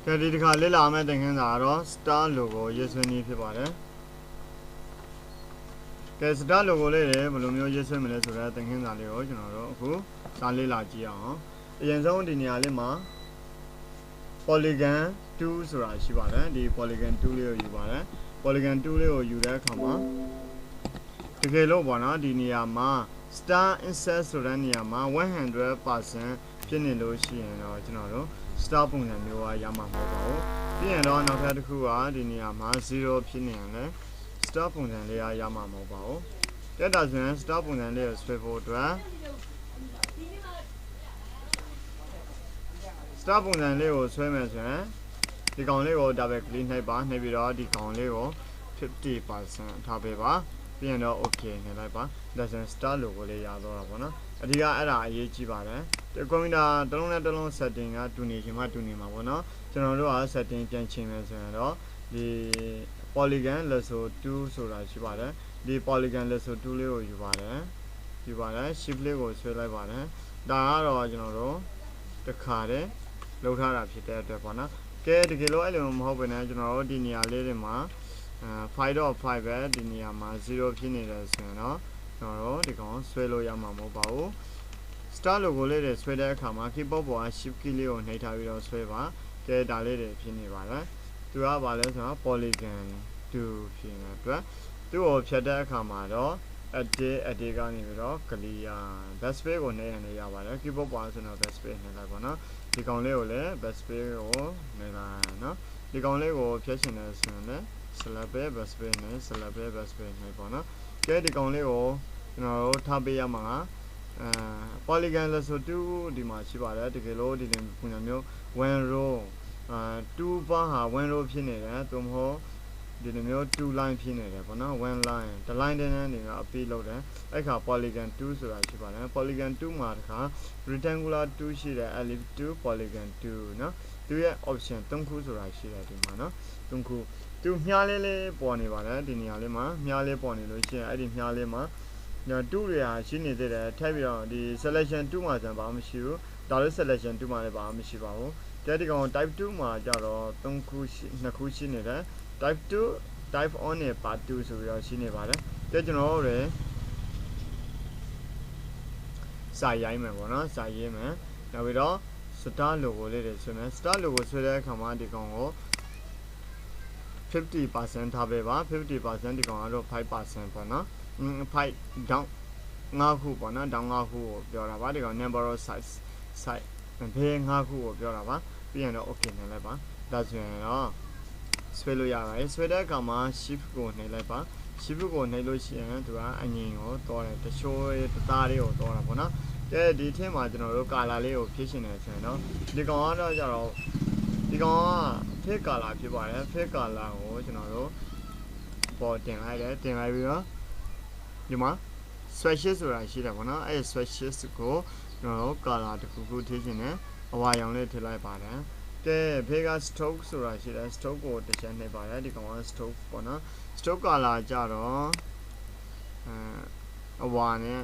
cái đi khá lấy làm tình hình nào đó star logo yes when you phải bảo cái star logo lấy đấy mà lúc nhiều yes when mình lấy số ra tình hình nào đấy cho nó đó cú star lấy là gì à hiện giờ thì nhà lấy mà polygon 2 số ra chỉ bảo đấy đi polygon 2 lấy ở bảo đấy polygon 2 lấy ở đấy không mà cái lúc bảo nó đi nhà mà star insert số ra nhà mà 100% trên nền lối xi nó cho nó đó star bùng nền nhiều à yam mà bảo bây giờ đó nó phải được qua đi nhà mà 0 trên nền đấy star bùng nền lấy à yam mà bảo cái đó là star bùng nền lấy sway forward star bùng nền lấy ở sway mà sway đi còn lấy ở double click này ba này bây giờ đi còn lấy ở 50% thà về ba bây giờ đó ok này lại ba đó là star logo lấy à đó là bao nhiêu thì cái là gì chỉ ba đấy cái công việc đó long setting à tụi này mà bao nhiêu cho nó đó setting change mà sway đó đi polygon là số 2 số là chỉ ba đấy đi polygon là số 2 lấy ở chỉ ba đấy shift lấy ở sway lại ba đấy đó rồi cho nó đó tất cả đấy lâu thà làဖြစ်တဲ့အတွက်ပေါ့နော်ကဲဒီလိုအဲ့လိုမဟုတ်ဘဲနဲ့ကျွန်တော်တို့ဒီနေရာလေးတွေမှာ5.5ပဲဒီနေရာမှာ0ဖြစ်နေတယ်ဆိုရင်တော့ကျွန်တော်တို့ဒီကောင်ဆွဲလို့ရမှာမဟုတ်ပါဘူး star logo လေးတွေဆွဲတဲ့အခါမှာ keyboard ပေါ်က shift key လေးကိုနှိပ်ထားပြီးတော့ဆွဲပါကဲဒါလေးတွေဖြစ်နေပါတယ်သူကဘာလဲဆိုတော့ polygon 2ဖြစ်နေအတွက်သူ့ကိုဖြတ်တဲ့အခါမှာတော့edit ကနေပြီးတော့ clear backspace ကိုနှိပ်ရပါတယ် keyboard ပေါ်ဆိုတော့ backspace နှိပ်လိုက်ပါနော်ဒီကောင်လေးကိုလည်း backspace ကိုနှိပ်လိုက်နော်ဒီကောင်လေးကိုဖြတ်ချင်တယ်ဆိုရင်လည်း select backspace နဲ့ select backspace နှိပ်ပါနော်ကဲဒီကောင်လေးကိုကျွန်တော်တို့ထားပေးရမှာpolygon လို့ဆို2ဒီမှာရှိပါတယ်တကယ်လို့ဒီလိုပုံစံမျိုး one row 2 bar ဟာ1 row ဖြစ်နေတယ်သို့မဟုတ်ဒီလိုမျိုး2 line ဖြစ်နေတယ်ပေါ့နော်1 line တစ် line တန်းနေကအပြည့်လောက်တယ်အဲ့ခါ polygon 2ဆိုတာရှိပါတယ် polygon 2မှာတခါ rectangular 2ရှိတယ် ellipse 2 polygon 2เนาะသူရဲ့ option 3ခုဆိုတာရှိတယ်ဒီမှာเนาะ3ခုသူမြားလေးပေါ်နေပါတယ်ဒီနေရာလေးမှာမြားလေးပေါ်နေလို့ရှိရင်အဲ့ဒီမြားလေးမှာ2တွေဟာရှိနေသေးတယ်ထပ်ပြီးတော့ဒီ selection 2မှာဆိုရင်ဘာမှမရှိဘူးဒါလို့ selection 2မှာလည်းဘာမှမရှိပါဘူးတဲ့ဒီကောင် type 2မှာကြတော့3ခု2ခုရှိနေတယ်type 2 type on နဲ့ part 2ဆိုပြီးတော့ရှိနေပါတယ်တဲ့ကျွန်တော်တို့လည်းစာရိုင်းမယ်ပေါ့နော်စာရေးမယ်နောက်ပြီးတော့ star logo လေးတွေဆွဲမယ် star logo ဆွဲတဲ့အခါမှာဒီကောင်ကို50% ထားပေးပါ50% ဒီကောင်ကတော့ 5% ပေါ့နော်5 down 5ခုပေါ့နော် down 5ခုကိုပြောတာပါဒီကောင် number of size ဘေး5ခုကိုပြောတာပါပြီးရင်တော့ okay နှိပ်လိုက်ပါဒါဆိုရင်တော့ဆွဲလို့ရပါတယ်ဆွဲတဲ့အခါမှာ shift ကိုနှိပ်လိုက်ပါ shift ကိုနှိပ်လို့ရှိရင်သူကအငင်ကိုတောတယ်တချို့တသားလေးကိုတောတာပေါ့နော်ကဲဒီထင်းမှာကျွန်တော်တို့ color လေးကိုဖြည့်ရှင်နေဆိုရင်တော့ဒီကောင်ကတော့ကြတော့ဒီကောင်က fake color ဖြစ်ပါတယ် fake color ကိုကျွန်တော်တို့ပေါ်တင်လိုက်တယ်တင်လိုက်ပြီးတော့ဒီမှာ swatches ဆိုတာရှိတယ်ပေါ့နော်အဲ့ swatches ကိုကျွန်တော်တို့ color တစ်ခုခုထည့်ရှင်နေအဝါရောင်လေးထည့်လိုက်ပါတယ်ကဲဖေးက stroke ဆိုတာရှိတယ် stroke ကိုတစ်ချက်နှိပ်ပါတယ်ဒီကောင်က stroke ပေါ့နော် stroke color ကြတော့အဝါနဲ့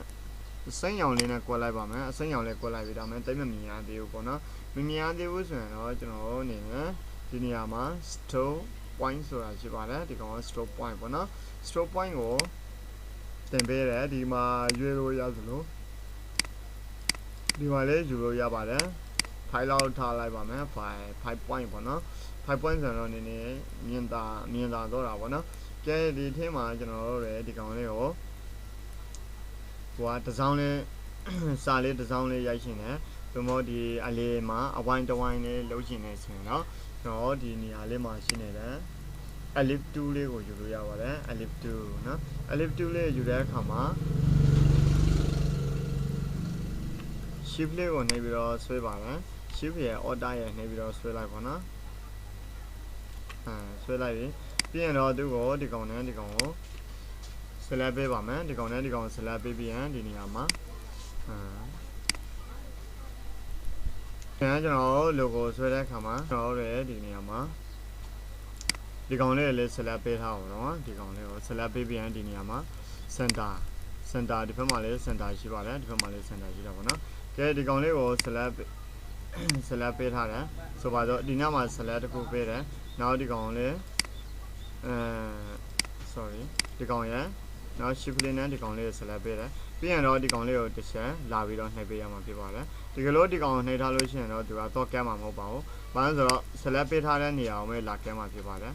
အစိမ်းရောင်လေးနဲ့ကွက်လိုက်ပါမယ်အစိမ်းရောင်လေးကွက်လိုက်ပြီးတော့တိတ်မမြင်ရသေးဘူးပေါ့နော်မမြင်ရသေးဘူးဆိုရင်တော့ကျွန်တော်တို့အနေနဲ့ဒီနေရာမှာ stroke point ဆိုတာရှိပါတယ်ဒီကောင်က stroke point ပေါ့နော် stroke point ကိုတင်ပေးတယ်ဒီမှာရွေးလို့ရသလိုဒီမှာလည်းယူလို့ရပါတယ်5လောက်ထားလိုက်ပါမယ်5 point ပေါ့နော်5 point ဆိုတော့နည်းနည်းမြင်သာတော့တာပေါ့နော်ကဲဒီထင်းမှာကျွန်တော်တို့လည်းဒီကောင်လေးကိုဟိုကတစ်စောင်းလေးစာလေးတစ်စောင်းလေးရိုက်ရှင်တယ်ဘယ်မို့ဒီအလေးမှာအဝိုင်းတစ်ဝိုင်းလေးလုံးရှင်နေဆိုရင်တော့ကျွန်တော်ဒီနေရာလေးမှာရှိနေတယ် ellipse 2လေးကိုယူလို့ရပါတယ် ellipse 2เนาะ ellipse 2လေးယူတဲ့အခါမှာ shift လေးကိုနှိပ်ပြီးတော့ဆွဲပါတယ် shift ရဲ့ order ရဲ့နှိပ်ပြီးတော့ဆွဲလိုက်ပါနော်ဆွဲလိုက်ပြီးရင်တော့သူ့ကိုဒီကောင်နဲ့ဒီကောင်ကို select ပေးပါမယ်ဒီကောင်နဲ့ဒီကောင် select ပေးပြီးရင်ဒီနေရာမှာကျွန်တော် logo ဆွဲတဲ့အခါမှာကျွန်တော်တို့ဒီနေရာမှာဒီကောင်လေးလည်း select ပေးထားအောင်နော်ဒီကောင်လေးကို select ပေးပြီးရင်ဒီနေရာမှာ center ဒီဘက်မှာလည်း center ရှိပါတယ်ဒီဘက်မှာလည်း center ရှိတာပေါ့နော်ကဲဒီကောင်လေးကို select select ပေးထားတယ်ဆိုပါတော့ဒီနောက်မှာ select တစ်ခုပေးတယ်နောက်ဒီကောင်လေးsorry ဒီကောင်ရယ်နောက် shift လေးနဲ့ဒီကောင်လေးကို select ပေးတယ်ပြီးရင်တော့ဒီကောင်လေးကိုတစ်ချက်လာပြီးတော့နှိပ်ပေးရမှာဖြစ်ပါတယ်ဒီကလို့ဒီကောင်ကိုနှိပ်ထားလို့ရှိရင်တော့သူကတော့ကဲမှာမဟုတ်ပါဘူးဘာလို့ဆိုတော့ select ပေးထားတဲ့နေရာကိုပဲလာကဲမှာဖြစ်ပါတယ်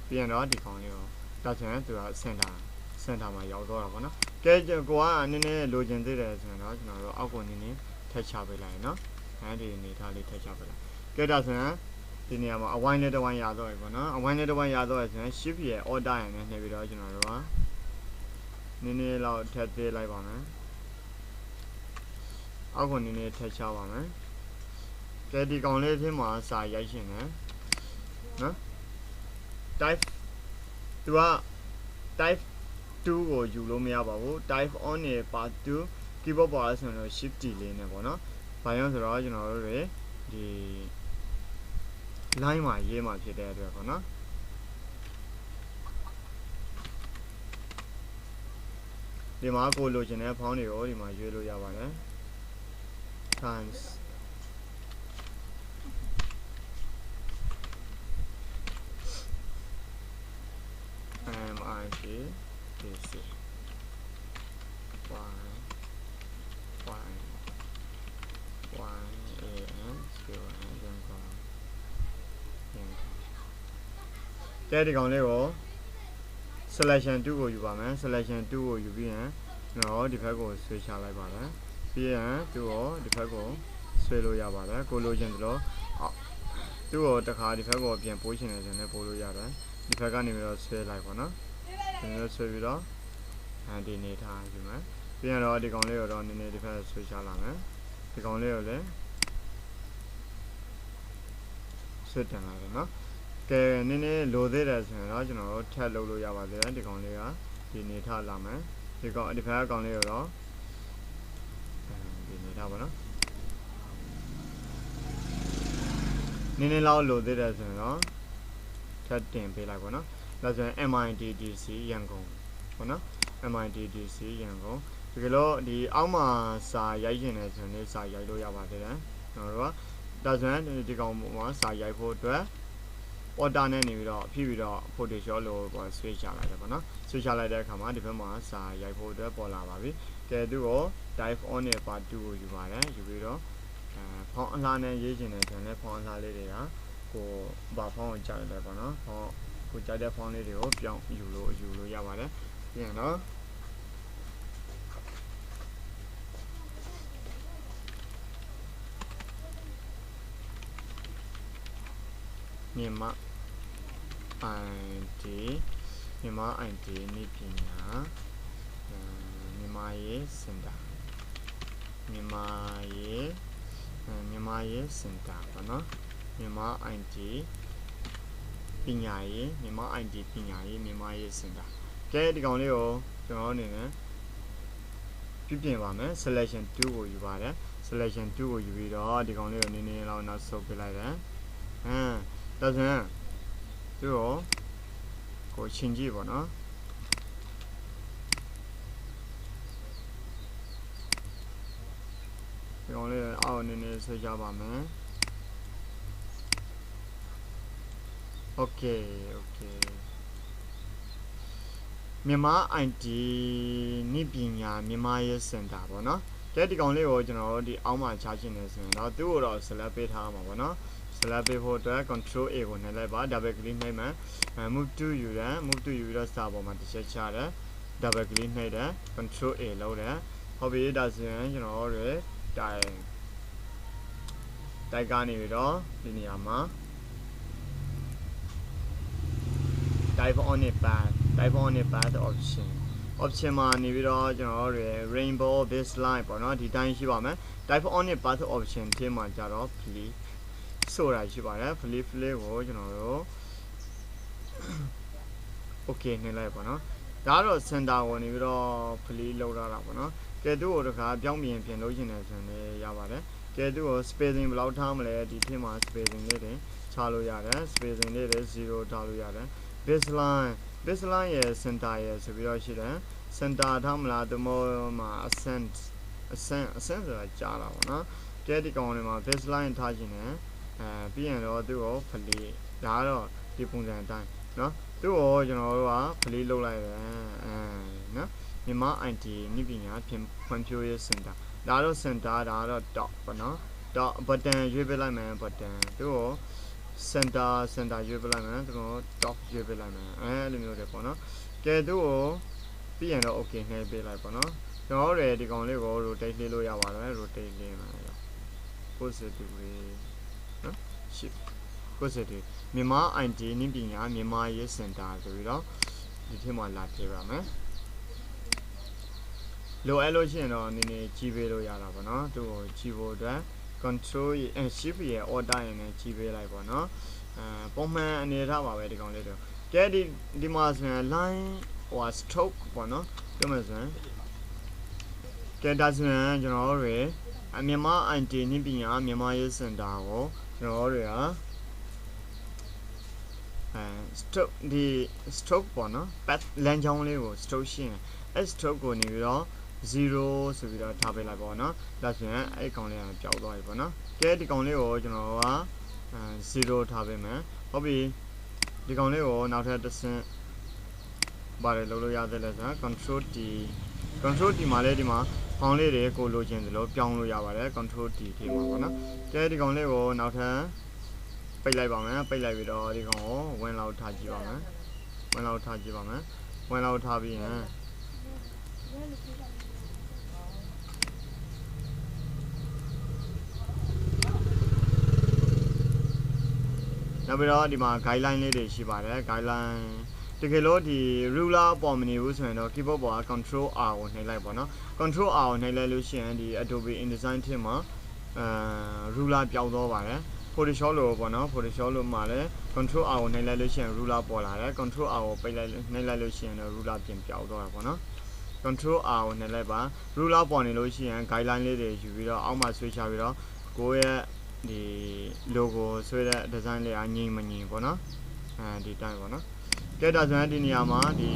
ပြီးရင်တော့ဒီကောင်လေးကိုတတ်ချင်သူကစင်တာမှာရောက်တော့တာပေါ့နော်ကဲကိုကနည်းနည်းလိုချင်သေးတယ်ဆိုရင်တော့ကျွန်တော်တို့အောက်ကိုနည်းနည်းထက်ချပေးလိုက်နော်အဲဒီအနေထားလေးထက်ချပေးလိုက်ကဲဒါဆိုရင်ဒီနေရာမှာအဝိုင်းလေးတစ်ဝိုင်းရတော့ပြီပေါ့နော်အဝိုင်းလေးတစ်ဝိုင်းရတော့ဆိုရင် shift ရဲ့ order ရယ်နဲ့နှိပ်ပြီးတော့ကျွန်တော်တို့ကနည်းနည်းလောက်ထက်သေးလိုက်ပါမယ်အောက်ကိုနည်းနည်းထက်ချပါမယ်ကဲဒီကောင်လေးအဖြစ်မှာစာရိုက်ရှင်တယ်နော် type သူက type 2ကိုယူလို့မရပါဘူး type on နေ part 2 keyboard ပေါ်လာဆိုတော့ shift D လေးနဲ့ပေါ့နော်ဘာကြောင့်ဆိုတော့ကျွန်တော်တို့တွေဒီ line မှာရေးမှာဖြစ်တဲ့အတွက်ပေါ့နော်ဒီမှာကိုလိုချင်တဲ့ဖောင်းတွေကိုဒီမှာရွေးလို့ရပါတယ် times MITDCကဲဒီကောင်လေးကို selection 2ကိုယူပါမယ် selection 2ကိုယူပြီးရင်ကျွန်တော်ဒီဘက်ကိုဆွဲချလိုက်ပါတယ်ပြီးရင်သူ့ကိုဒီဘက်ကိုဆွဲလို့ရပါတယ်ကိုလိုချင်သလိုသူ့ကိုတစ်ခါဒီဘက်ကိုပြန်ပိုးချင်တယ်ဆိုရင်ပို့လို့ရတယ်ဒီဘက်ကနေပြီးတော့ဆွဲလိုက်ပါနော်ဒီလိုဆွဲပြီးတော့ဒီနေထားယူမယ်ပြီးရင်တော့ဒီကောင်လေးကိုတော့နည်းနည်းဒီဘက်ဆွဲချလာမယ်ဒီကောင်လေးကိုလည်းဆွဲတင်လိုက်တယ်နော်ကဲနည်းနည်းလိုသေးတယ်ဆိုရင်တော့ကျွန်တော်တို့ထပ်လုပ်လို့ရပါသေးတယ်ဒီကောင်လေးကဒီနေထားလာမယ်ဒီကောင်ဒီဘက်ကောင်လေးကိုတော့ဒီနေထားပါနော်နည်းနည်းလောက်လိုသေးတယ်ဆိုရင်တော့ထပ်တင်ပေးလိုက်ပါနော်ဒါဆိုရင် MITDC ရန်ကုန်ပေါ့နော် MITDC ရန်ကုန်ဒီကလို့ဒီအောက်မှာစာရိုက်ရင်လည်းဆိုရင်စာရိုက်လို့ရပါသေးတယ်ကျွန်တော်တို့ကဒါဆိုရင်ဒီကောင်မှာစာရိုက်ဖို့အတွက် order နဲ့နေပြီးတော့ဖြည့်ပြီးတော့ Photoshop လို့ပေါ့ switch ချလိုက်တယ်ပေါ့နော် switch ချလိုက်တဲ့အခါမှာဒီဘက်မှာစာရိုက်ဖို့အတွက်ပေါ်လာပါပြီကဲသူ့ကို type on နဲ့ part 2ကိုယူပါတယ်ယူပြီးတော့ဖောင်းအလားနဲ့ရေးချင်တယ်ဆိုရင်လည်းဖောင်းအလားလေးတွေကကိုဘာဖောင်းကိုကြားရတယ်ပေါ့နော်ဖောင်းကိုကြားတဲ့ဖောင်းလေးတွေကိုပြောင်းယူလို့ရပါတယ်ပြီးရင်တော့မြန်မာ ID နည်းပညာမြန်မာရေးစင်တာမြန်မာရေးစင်တာပေါ့နော်မြန်မာ ID ပညာရေးမြန်မာ ID ပညာရေးမြန်မာရေးစင်တာကဲဒီကောင်လေးကိုကျွန်တော်အနေနဲ့ပြင်ပါမယ် selection 2ကိုယူပါတယ် selection 2ကိုယူပြီးတော့ဒီကောင်လေးကိုနည်းနည်းလောက်နောက်ဆုပ်ပြလိုက်တယ်ဒါဆိုရင်သူ့ကိုချင်းကြည့်ပါနော်ဒီကောင်လေးအောက်နည်းနည်းဆွဲကြပါမယ်โอเคမြန်မာ ID နည်းပညာမြန်မာရေးစင်တာပေါ့နော်ကဲဒီကောင်လေးကိုကျွန်တော်တို့ဒီအောက်မှာချချင်နေဆိုရင်တော့သူ့ကိုတော့ select ပေးထားမှာပေါ့နော် select ပေးဖို့အတွက် control A ကိုနှိပ်လိုက်ပါ double click နှိပ်မယ် move to U ရ move to U ရစာပေါ်မှာတစ်ချက်ချတယ် double click နှိပ်တယ် control A လုပ်တယ်ဟုတ်ပြီဒါဆိုရင်ကျွန်တော်တို့တိုက်ကနေပြီးတော့ဒီနေရာမှာ type on it path option မှာနေပြီးတော့ကျွန်တော်တို့ rainbow baseline ပေါ့နော်ဒီတိုင်းရှိပါမယ် type on it path option ထဲမှာကြတော့ flip ဆိုတာရှိပါတယ် flip ကိုကျွန်တော်တို့ okay နှိပ်လိုက်ပါနော်ဒါတော့ center ကိုနေပြီးတော့ flip လောက်ရတာပေါ့နော်ကဲသူ့ကိုတခါပြောင်းပြင်လို့ရှင်တယ်ဆိုရင်ရပါတယ်ကဲသူ့ကို spacing ဘယ်လောက်ထားမလဲဒီထဲမှာ spacing လေးတွေချလို့ရတယ် spacing လေးတွေ0ထားလို့ရတယ် baseline ရဲ့ center ရဲ့ဆိုပြီးတော့ရှိတယ် center ထားမလားတမောမှာ ascent ဆိုတာကြားတာပေါ့နော် ကဲဒီကောင်လေးမှာ baseline ထားခြင်းနဲ့ပြီးရင်တော့သူ့ကို play ဒါကတော့ဒီပုံစံအတိုင်းเนาะသူ့ကိုကျွန်တော်တို့က play လုပ်လိုက်တယ်เนาะမြန်မာ IT နည်းပညာဖွံ့ဖြိုးရေးစင်တာဒါတော့ center ဒါတော့ top ပေါ့နော် top button ရွေးပေးလိုက်မယ် button သူ့ကို center ရွေးပေးလိုက်မယ်သူတို့ top ရွေးပေးလိုက်မယ်လိုမျိုးတွေပေါ့နော်ကဲသူ့ကိုပြီးရင်တော့ okay နှိပ်ပေးလိုက်ပေါ့နော်ကျွန်တော်တို့ဒီကောင်လေးကို rotate လေးလို့ရပါတယ် rotate လေးမှာpositive နော် shift positive မြန်မာ IT နည်းပညာမြန်မာရေးစင်တာဆိုပြီးတော့ဒီထဲမှာလာထည့်ပါမယ်လိုအပ်လို့ရှိရင်တော့နည်းနည်းကြီးပေးလို့ရတာပေါ့နော်သူ့ကိုကြီးဖို့အတွက် control shift ရဲ့ order ရနဲ့ကြီးပေးလိုက်ပေါ့နော်ပုံမှန်အနေထားပါပဲဒီကောင်လေးတို့ကဲဒီမှာဆိုရင် line or stroke ပေါ့နော်ပြောမယ်ဆိုရင်ကဲဒါဆိုရင်ကျွန်တော်တို့မြန်မာ IT နည်းပညာမြန်မာရေးစင်တာကိုကျွန်တော်တို့stroke ဒီ stroke ပေါ့နော် path လမ်းကြောင်းလေးကို stroke ရှင်းတယ် stroke ကိုနေပြီးတော့0ဆိုပြီးတော့ထားပေးလိုက်ပေါ့နော်ဒါဆိုရင်အဲ့ကောင်လေးကပျောက်သွားပြီပေါ့နော်ကဲဒီကောင်လေးကိုကျွန်တော်က0ထားပေးမယ်ဟုတ်ပြီဒီကောင်လေးကိုနောက်ထပ်တစ်ဆင့်ပါတယ်လုပ်လို့ရသေးလဲဆိုတော့ control T မှာလည်းဒီမှာဖောင်းလေးတွေကိုလိုချင်သလိုပြောင်းလို့ရပါတယ် control T ထိမှာပေါ့နော်ကဲဒီကောင်လေးကိုနောက်ထပ်ပိတ်လိုက်ပါမယ်ပိတ်လိုက်ပြီးတော့ဒီကောင်ကိုဝင်လောက်ထားကြည့်ပါမယ်ဝင်လောက်ထားပြီးရင်နောက်ပြီးတော့ဒီမှာ guideline လေးတွေရှိပါတယ် guideline တကယ်လို့ဒီ ruler ပေါ်မနေဘူးဆိုရင်တော့ keyboard ပေါ်က control R ကိုနှိပ်လိုက်ပေါ့နော် control R ကိုနှိပ်လိုက်လို့ရှိရင်ဒီ Adobe Indesign ထဲမှာruler ပြောင်းသွားပါတယ် Photoshop လို့ပေါ့နော် Photoshop လို့မှာလဲ control R ကိုနှိပ်လိုက်လို့ရှိရင် ruler ပေါ်လာတယ် control R ကိုပိတ်လိုက်နှိပ်လိုက်လို့ရှိရင်တော့ ruler ပြင်ပြောင်းသွားတာပေါ့နော် control R ကိုနှိပ်လိုက်ပါ ruler ပေါ်နေလို့ရှိရင် guideline လေးတွေယူပြီးတော့အောက်မှာဆွဲချပြီးတော့ကိုယ့်ရဲ့ဒီ logo ဆွဲတဲ့ design လေးအငြိမ်မငြိမ်ပေါ့နော်ဒီတိုင်းပေါ့နော်ကဲဒါဆိုရင်ဒီနေရာမှာဒီ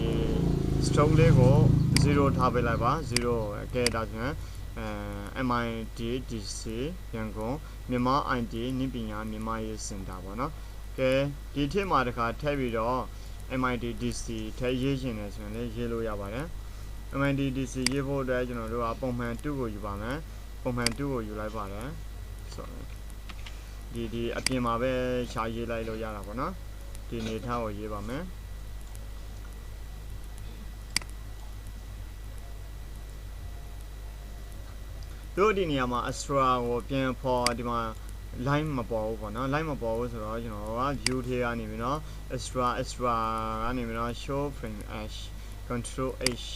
stroke လေးကို0ထားပေးလိုက်ပါ0ကဲဒါဆိုရင်MITDC ရန်ကုန်မြန်မာ IT နည်းပညာမြန်မာရေးစင်တာပေါ့နော်ကဲဒီထက်မှာတခါထည့်ပြီးတော့ MITDC ထည့်ရေးရှင်တယ်ဆိုရင်လည်းရေးလို့ရပါတယ် MITDC ရေးဖို့အတွက်ကျွန်တော်တို့ကပုံမှန်2ကိုယူပါမယ်ပုံမှန်2ကိုယူလိုက်ပါတယ်ဆိုတော့ဒီအပြင်မှာပဲရှားရေးလိုက်လို့ရတာပေါ့နော်ဒီနေထားကိုရေးပါမယ်တို့ဒီနေရာမှာ extra ကိုပြန်ဖော်ဒီမှာ line မပေါ်ဘူးပေါ့နော် line မပေါ်ဘူးဆိုတော့ကျွန်တော်က view ထဲကနေပြီးတော့ extra ကနေပြီးတော့ show frame h control h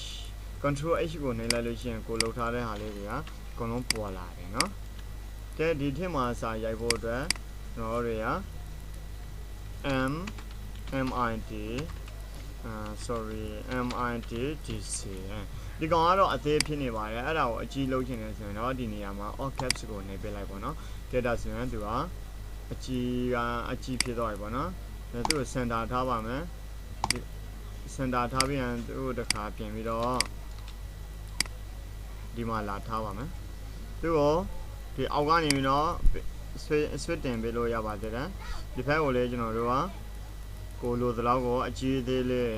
ကိုနှိပ်လိုက်လို့ရှိရင်ကိုလောက်ထားတဲ့ဟာလေးတွေကအကုန်လုံးပေါ်လာတယ်เนาะကဲဒီထက်မှာစာရိုက်ဖို့အတွက်ကျွန်တော်တွေက MITDC ဒီကောင်ကတော့အသေးဖြစ်နေပါတယ်အဲ့ဒါကိုအကြီးလုပ်ချင်တယ်ဆိုရင်တော့ဒီနေရာမှာ all caps ကိုနှိပ်ပေးလိုက်ပေါ့နော်ကဲဒါဆိုရင်သူကအကြီးဖြစ်သွားပြီပေါ့နော်သူ့ကို center ထားပါမယ် center ထားပြီးရင်သူ့တခါပြင်ပြီးတော့ဒီမှာလာထားပါမယ်သူ့ကိုဒီအောက်ကနေပြီးတော့ဆွတ်တင်ပေးလို့ရပါသေးတယ်ဒီဘက်ကိုလည်းကျွန်တော်တို့ကကိုလိုသလောက်ကိုအကြီးသေးလေး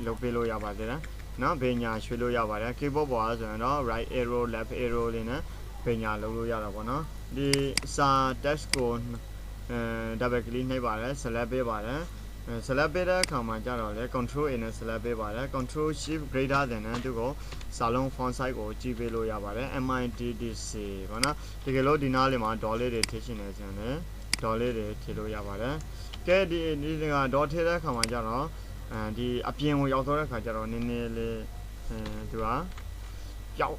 လုပ်ပေးလို့ရပါသေးတယ်နော်ဘေညာရွှေ့လို့ရပါတယ် keyboard ပေါ်ဆိုရင်တော့ right arrow left arrow လေးနဲ့ဘေညာလုပ်လို့ရတာပေါ့နော်ဒီစာ text ကို double click နှိပ်ပါတယ် select ပေးပါတယ် select ပေးတဲ့အခါမှာကျတော့လေ control A နဲ့ select ပေးပါတယ် control shift greater than နဲ့သူကိုစာလုံး font size ကိုကြီးပေးလို့ရပါတယ် MITDC ပေါ့နော်တကယ်လို့ဒီနားလေးမှာ dollar လေးတွေထည့်ရှင်နေဆိုရင်လည်း dollar လေးတွေထည့်လို့ရပါတယ်ကဲဒီက dot ထည့်တဲ့အခါမှာကျတော့ဒီအပြင်ကိုရောက်သွားတဲ့အခါကျတော့နည်းနည်းလေးသူကပြောင်း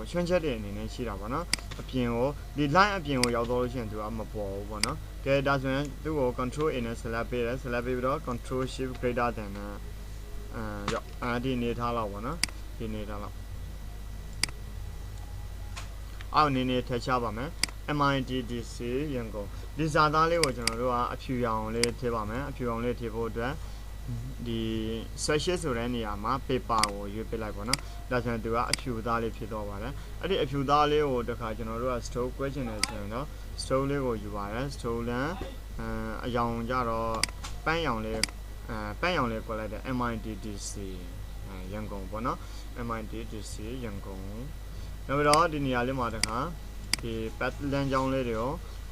ချွန်းချက်တဲ့အနေနဲ့ရှိတာပေါ့နော်အပြင်ကိုဒီ line အပြင်ကိုရောက်သွားလို့ရှိရင်သူကမပေါ်ဘူးပေါ့နော်ကဲဒါဆိုရင်သူ့ကို control A နဲ့ select ပေးတယ် select ပေးပြီးတော့ control shift greater than နဲ့ဒီနေထားလောက်ပေါ့နော်ဒီနေထားလောက်အောက်နေထည့်ချပါမယ် MITDC ရန်ကုန်ဒီစာသားလေးကိုကျွန်တော်တို့ကအဖြူရောင်လေးထည့်ပါမယ်အဖြူရောင်လေးထည့်ဖို့အတွက် the sessions or any ama paper or you pay like one doesn't do a few daily pit over I did a few daily or the cardinal stove question as you know stolen or you are stolen a young jaro pan only called the MITDC young gong MITDC young gong now in the Alimataka the Patland young lady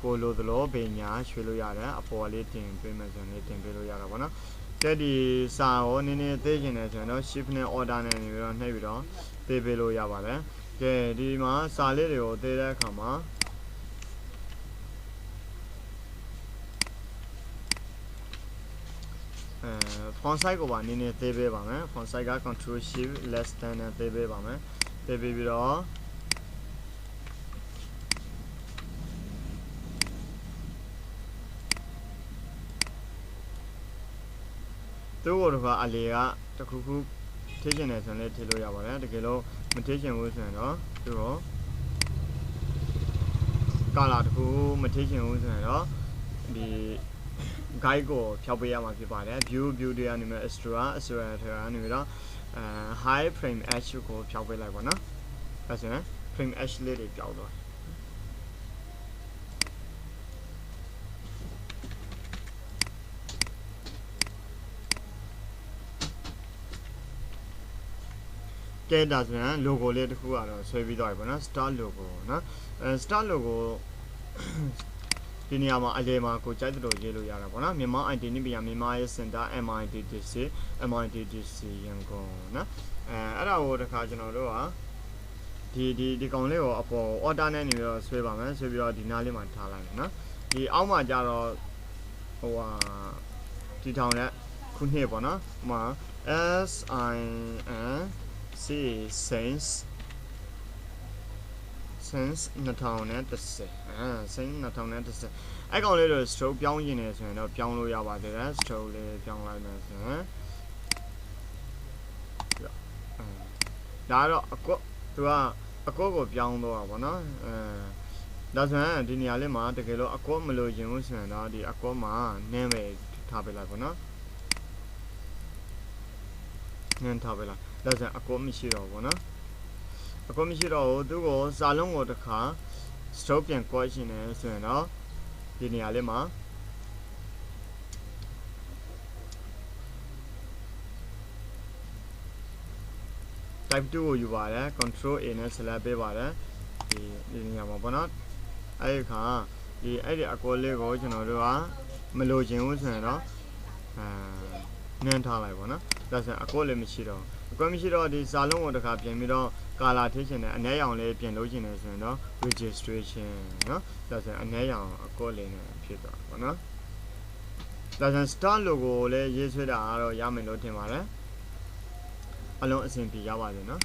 ကိုလိုသလိုပညာရွှေလို့ရတယ်အပေါ်လေးတင်ပေးမယ်ဆိုရင်တင်ပေးလို့ရတာပေါ့နော်တက်ဒီစာရောနည်းနည်းသိကျင်တယ်ဆိုရင်တော့ shift နဲ့ order နဲ့နေပြီးတော့နှိပ်ပြီးတော့သိပေးလို့ရပါတယ်ကဲဒီမှာစာလေးတွေကိုသိတဲ့အခါမှာfont size ကိုပါနည်းနည်းသိပေးပါမယ် font size က control shift less than နဲ့သိပေးပါမယ်သိပေးပြီးတော့သူ့ကိုတော့အလေကတခုခုထိချင်တယ်ဆိုရင်လည်းထိလို့ရပါတယ်တကယ်လို့မထိချင်ဘူးဆိုရင်တော့သူ့ကိုကာလာတခုမထိချင်ဘူးဆိုရင်တော့ဒီ guide ကိုဖြောက်ပေးရမှာဖြစ်ပါတယ် view တွေကနေမှာ extra ကနေပြီးတော့ high frame edge ကိုဖြောက်ပေးလိုက်ပါနော်အဲဆိုရင် frame edge လေးတွေပြောက်သွားကဲဒါဆိုရင် logo လေးတစ်ခုကတော့ဆွဲပြီးသွားပြီပေါ့နော် star logo နော်star logo ဒီနေရာမှာအလဲမှာကိုကြိုက်တဲ့လိုရေးလို့ရတာပေါ့နော်မြန်မာ IT နည်းပညာမြန်မာရဲ့ center MITDC ရန်ကုန်နော်အဲ့ဒါကိုတခါကျွန်တော်တို့ကဒီကောင်လေးကိုအပေါ် order နဲ့နေပြီးတော့ဆွဲပါမယ်ဆွဲပြီးတော့ဒီနားလေးမှာထားလိုက်မယ်နော်ဒီအောက်မှာကျတော့ဟိုဟာဒီထောင်နဲ့ခုနှစ်ပေါ့နော်ဟိုမှာ since 2010 since 2010အဲ့ကောင်လေးတို့ stroke ပြောင်းရင်လည်းဆိုရင်တော့ပြောင်းလို့ရပါသေးတယ် stroke လေးပြောင်းလိုက်မယ်ဆိုရင်ဒါတော့အကွတ်သူကအကွတ်ကိုပြောင်းတော့တာပေါ့နော်ဒါဆိုရင်ဒီနေရာလေးမှာတကယ်လို့အကွတ်မလို့ရင်လို့ဆိုရင်တော့ဒီအကွတ်မှာနင်းပဲထားပေးလိုက်ပေါ့နော်နင်းထားပေးလိုက်ဒါဆိုရင်အကွတ်မရှိတော့ဘူးနော်အကွတ်မရှိတော့ဘူးသူကိုစာလုံးကိုတစ်ခါ stroke ပြန်ကွက်ရှင်နေဆိုရင်တော့ဒီနေရာလေးမှာtype 2ကိုယူပါတယ် control A နဲ့ select ပေးပါတယ်ဒီနေရာမှာပေါ့နော်အဲ့ဒီခါအဲ့ဒီအကွက်လေးကိုကျွန်တော်တို့ကမလိုချင်ဘူးဆိုရင်တော့နင်းထားလိုက်ပေါ့နော်ဒါဆိုရင်အကွက်လေးမရှိတော့အကွက်မရှိတော့ဒီစာလုံးကိုတစ်ခါပြင်ပြီးတော့ကာလာထိချင်တယ်အနည်းရောင်လေးပြင်လို့ချင်တယ်ဆိုရင်တော့ registration เนาะဒါဆိုရင်အနည်းရောင်အကောလေးနဲ့ဖြစ်သွားပါเนาะဒါဆိုရင် star logo ကိုလည်းရေးဆွဲတာကတော့ရမယ်လို့ထင်ပါတယ်အလုံးအဆင်ပြေရပါစေเนาะ